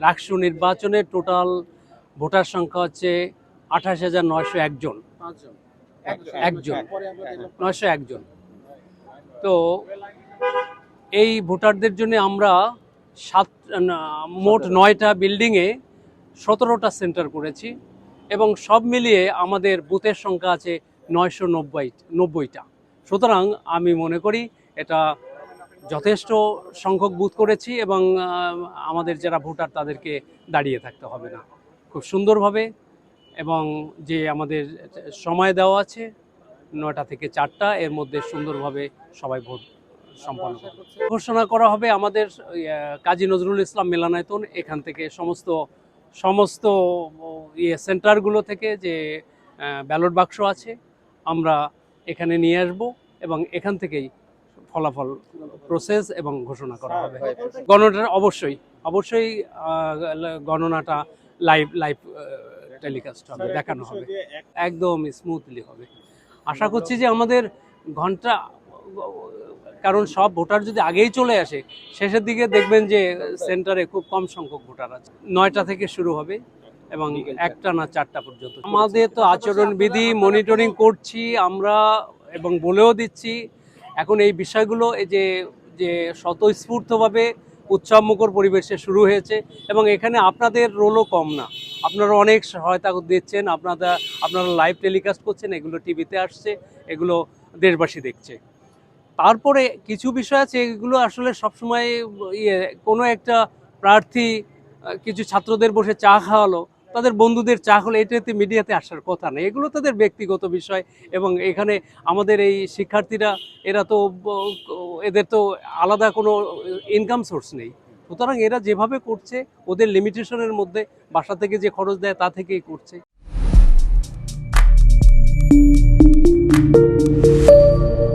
রাকসু নির্বাচনে total voter সংখ্যা হচ্ছে 28,901 জন। একজন 901 জন। তো এই ভোটারদের জন্য আমরা মোট 9টা বিল্ডিংয়ে 17টা সেন্টার করেছি এবং সব মিলিয়ে আমাদের বুথের সংখ্যা আছে 990টা। সুতরাং আমি মনে করি এটা যথেষ্ট সংখ্যক বুথ করেছি এবং আমাদের যারা ভোটার তাদেরকে দাঁড়িয়ে থাকতে হবে না, খুব সুন্দরভাবে। এবং যে আমাদের সময় দেওয়া আছে 9টা থেকে 4টা, এর মধ্যে সুন্দরভাবে সবাই ভোট সম্পন্ন ঘোষণা করা হবে আমাদের কাজী নজরুল ইসলাম মিলনায়তন। এখান থেকে সমস্ত সেন্টারগুলো থেকে যে ব্যালট বাক্স আছে আমরা এখানে নিয়ে আসব এবং এখান থেকেই ফলাফল প্রসেস এবং ঘোষণা করা হবে। গণনাটা অবশ্যই গণনাটা লাইভ টেলিকাস্ট হবে, দেখানো হবে, একদম স্মুথলি হবে। আশা করছি যে আমাদের ঘন্টা, কারণ সব ভোটার যদি আগেই চলে আসে শেষের দিকে দেখবেন যে সেন্টারে খুব কম সংখ্যক ভোটার আছে। 9টা থেকে শুরু হবে এবং 1টা না 4টা পর্যন্ত। আমাদের তো আচরণবিধি মনিটরিং করছি আমরা এবং বলেও দিচ্ছি। এখন এই বিষয়গুলো এই যে স্বতঃস্ফূর্তভাবে উৎসবমুখর পরিবেশে শুরু হয়েছে এবং এখানে আপনাদের রোলও কম না। আপনারা অনেক সহায়তা দিচ্ছেন, আপনারা লাইভ টেলিকাস্ট করছেন, এগুলো টিভিতে আসছে, এগুলো দেশবাসী দেখছে। তারপরে কিছু বিষয় আছে এগুলো আসলে সবসময় কোনো একটা প্রার্থী কিছু ছাত্রদের বসে চা খাওয়ালো, তাদের বন্ধুদের চা হলো, এটাতে মিডিয়াতে আসার কথা নেই, এগুলো তাদের ব্যক্তিগত বিষয়। এবং এখানে আমাদের এই শিক্ষার্থীরা এদের তো আলাদা কোনো ইনকাম সোর্স নেই। সুতরাং এরা যেভাবে করছে ওদের লিমিটেশনের মধ্যে, বাসা থেকে যে খরচ দেয় তা থেকেই করছে।